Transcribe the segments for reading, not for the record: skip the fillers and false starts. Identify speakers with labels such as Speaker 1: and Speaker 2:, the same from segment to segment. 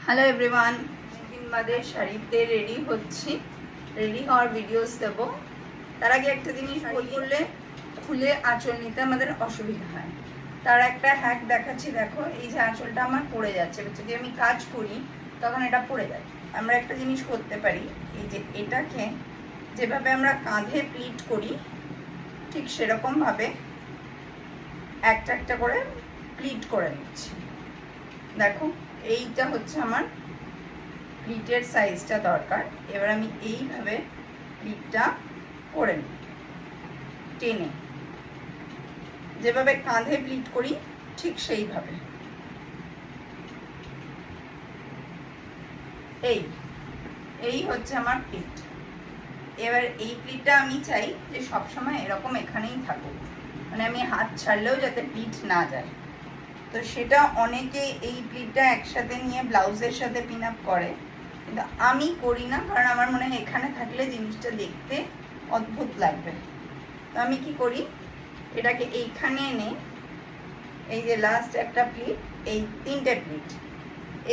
Speaker 1: Hello everyone, দিন বাদে শাড়িতে রেডি হচ্ছি, রেডি হওয়ার ভিডিওস দেব। তার আগে একটা জিনিস বললে খুলে আঁচল নিতে আমাদের অসুবিধা হয়, তার একটা হ্যাক দেখাচ্ছি। দেখো, এই যে আঁচলটা আমার পড়ে যাচ্ছে, যদি আমি কাজ করি তখন এটা পড়ে যায়। আমরা একটা জিনিস করতে পারি, এই যে এটাকে যেভাবে আমরা কাঁধে প্লিট করি ঠিক সেরকমভাবে একটা একটা করে প্লিট করে নিচ্ছি। দেখো, এইটা হচ্ছে আমার প্লিটের সাইজটা দরকার। এবার আমি এইভাবে প্লিটটা করে নিই, টেনে, যেভাবে কাঁধে প্লিট করি ঠিক সেইভাবে। এই হচ্ছে আমার প্লিট। এবার এই প্লিটটা আমি চাই যে সবসময় এরকম এখানেই থাকুক, মানে আমি হাত ছাড়লেও যাতে প্লিট না যায়। তো সেটা অনেকে এই প্লিটটা একসাথে নিয়ে ব্লাউজের সাথে পিন আপ করে, কিন্তু আমি করি না, কারণ আমার মনে হয় এখানে থাকলে জিনিসটা দেখতে অদ্ভুত লাগবে। তো আমি কি করি, এটাকে এইখানে এনে, এই যে লাস্ট একটা প্লিট, এই তিনটে প্লিট,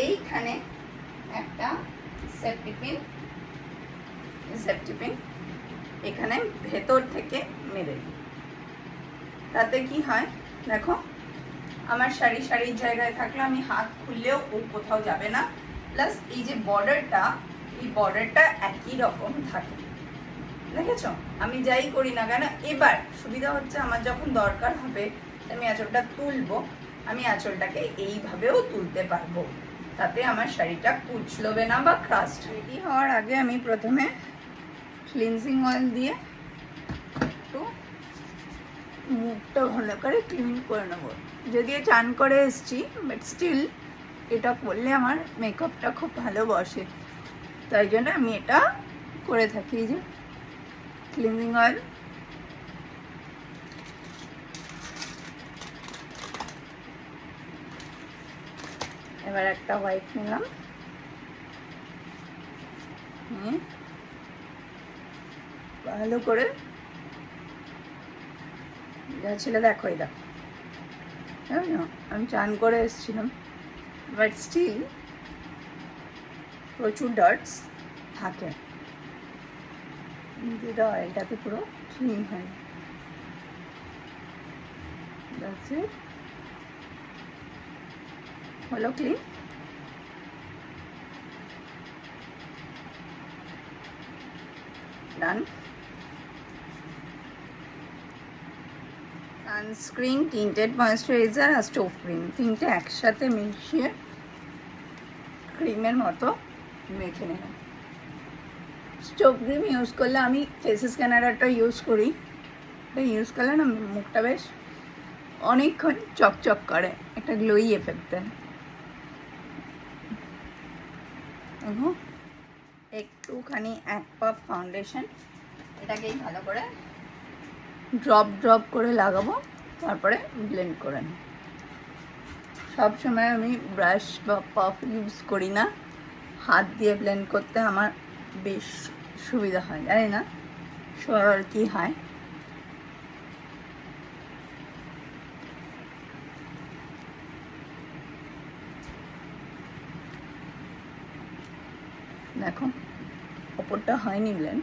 Speaker 1: এইখানে একটা সেফটি পিন এখানে ভেতর থেকে মেরে দিই। তাতে কি হয় দেখো, আমার শাড়ির জায়গায় থাকলে আমি হাত খুললেও ও কোথাও যাবে না, প্লাস এই যে বর্ডারটা, এই বর্ডারটা একই রকম থাকে। দেখেছ, আমি যাই করি না কেন, এবার সুবিধা হচ্ছে আমার যখন দরকার হবে আমি আঁচলটা তুলবো, আমি আঁচলটাকে এইভাবেও তুলতে পারবো, তাতে আমার শাড়িটা কুচলবে না বা ক্রাস্ট। রেডি হওয়ার আগে আমি প্রথমে ক্লিনজিং অয়েল দিয়ে একটু মুখটা ভালো করে ক্লিন করে নেবো। যদিও চান করে এসছি, বাট স্টিল এটা করলে আমার মেকআপটা খুব ভালো বসে, তাই জন্য আমি এটা করে থাকি। এই যে ক্লিনজিং অয়েল, এবার একটা হোয়াইট নিলাম, ভালো করে যা ছিল দেখো, এই দেখো আমি চান করে এসেছিলাম, বাট স্টিল প্রচুর ডার্টস থাকে, যেটা অয়েলটাতে পুরো ক্লিন হয়। হলো ক্লিন। ডান। সানস্ক্রিন, টিন্টেড ময়েশ্চারাইজার আর স্টোভ ক্রিম, তিনটে একসাথে মিশিয়ে ক্রিমের মতো মেখে নিলাম। স্টোভ ক্রিম ইউজ করলে, আমি ফেস স্ক্যানারটা ইউজ করি, এটা ইউজ করলে না মুখটা বেশ অনেকক্ষণ চকচক করে, একটা গ্লোই এফেক্ট দেয়। একটুখানি এক পাফ ফাউন্ডেশন, এটাকেই ভালো করে ড্রপ করে লাগাবো, তারপরে ব্লেন্ড করে নিই। সবসময় আমি ব্রাশ বা পাফ ইউজ করি না, হাত দিয়ে ব্লেন্ড করতে আমার বেশ সুবিধা হয়। জানি না সবার কি হয়। দেখো, ওপরটা হয়নি ব্লেন্ড,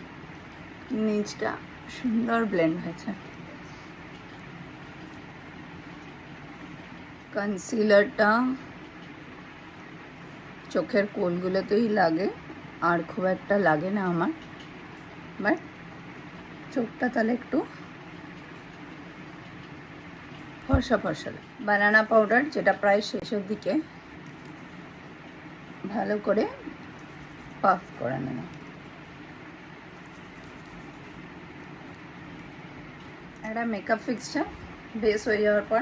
Speaker 1: নিচটা সুন্দর ব্লেন্ড হয়েছে। কনসিলারটা চোখের কোলগুলোতেই লাগে, আর খুব একটা লাগে না আমার, বাট চোখটা তাহলে একটু ফর্সা লাগে। বানানা পাউডার, যেটা প্রায় শেষের দিকে, ভালো করে পাফ করে নেব। একটা মেকআপ ফিক্সচার বেস হয়ে যাওয়ার পর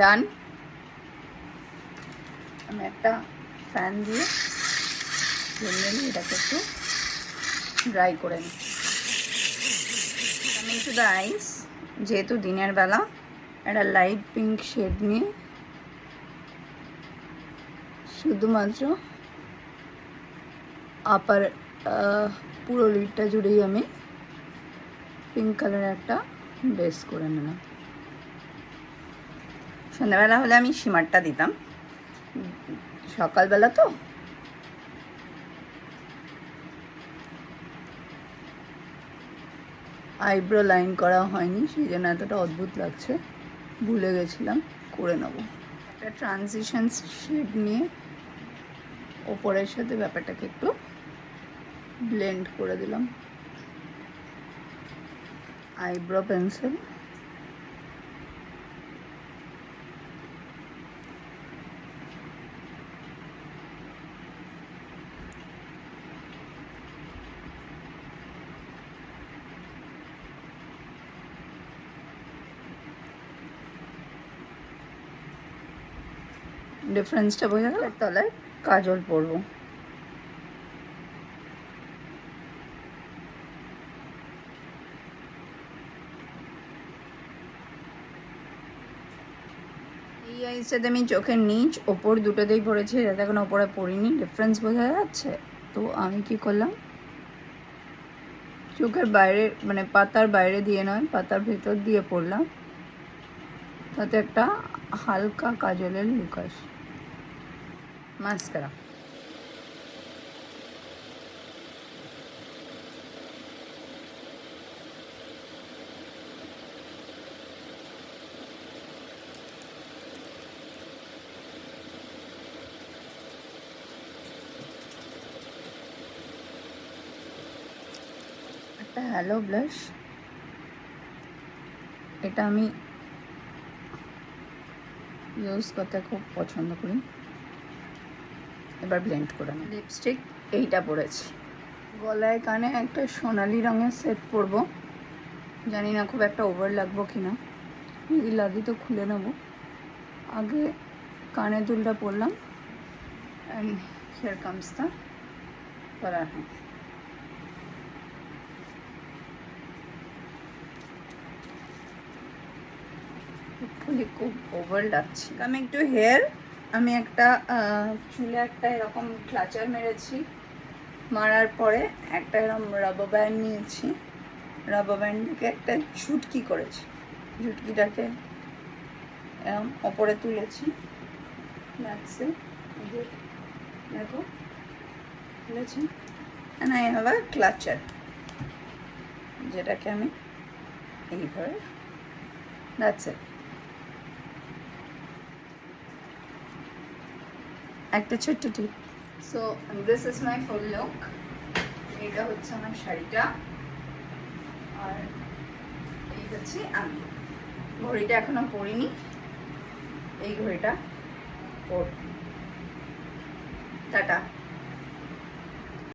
Speaker 1: ডান। আমি একটা ফ্যান দিয়ে জেনারেলি এটাকে একটু ড্রাই করে নিই। কামিং টু দ্য আইস, যেহেতু দিনের বেলা, একটা লাইট পিঙ্ক শেড নিয়ে শুধুমাত্র আপার পুরো লিডটা জুড়েই আমি পিঙ্ক কালারের একটা বেস করে নিলাম। সন্ধ্যাবেলা হলে আমি শিমারটা দিতাম, সকালবেলা তো আইব্রো লাইন করা হয়নি, সেই জন্য এতটা অদ্ভুত লাগছে, ভুলে গেছিলাম, করে নেব। একটা ট্রানজিশন শেড নিয়ে ওপরের সাথে ব্যাপারটাকে একটু ব্লেন্ড করে দিলাম। আইব্রো পেন্সিল, ডিফারেন্সটা বোঝা গেল। তলায় কাজল পরবো। এই আইসটাতে আমি চোখের নিচ ওপর দুটোতেই পড়েছি, যাতে এখন ওপরে পড়িনি, ডিফারেন্স বোঝা যাচ্ছে। তো আমি কি করলাম, চোখের বাইরে মানে পাতার বাইরে দিয়ে নয়, পাতার ভেতর দিয়ে পড়লাম, তাতে একটা হালকা কাজলের লুক আসে। মাস্কারা, একটা হ্যালো ব্লাশ, এটা আমি ইউজ করতে খুব পছন্দ করি। এবার ব্লেন্ড করে নিই। লিপস্টিক এইটা পরেছি। গলায় কানে একটা সোনালি রঙের সেট পরবো, জানি না খুব একটা ওভার লাগবো কিনা, যদি লাগি তো খুলে নেবো। আগে কানে দুলটা পরলাম, and here comes the collar hand. খুব ওভার লাগছে। আমি একটু হেয়ার, আমি একটা চুলে একটা এরকম ক্লাচার মেরেছি, মারার পরে একটা এরকম রাবার ব্যান্ড নিয়েছি, রাবার ব্যান্ড থেকে একটা ঝুটকি করেছি, ঝুটকিটাকে এরকম ওপরে তুলেছি, লাগছে দেখো তুলেছি, and I have a clutcher, যেটাকে আমি এইভাবে, দ্যাটস ইট। একটা ছোট্ট tip. So this is my full look. এটা হচ্ছে আমার শাড়িটা, আর এই হচ্ছে আমি। ঘড়িটা এখনো পরিনি, এই ঘড়িটা পরব। টাটা।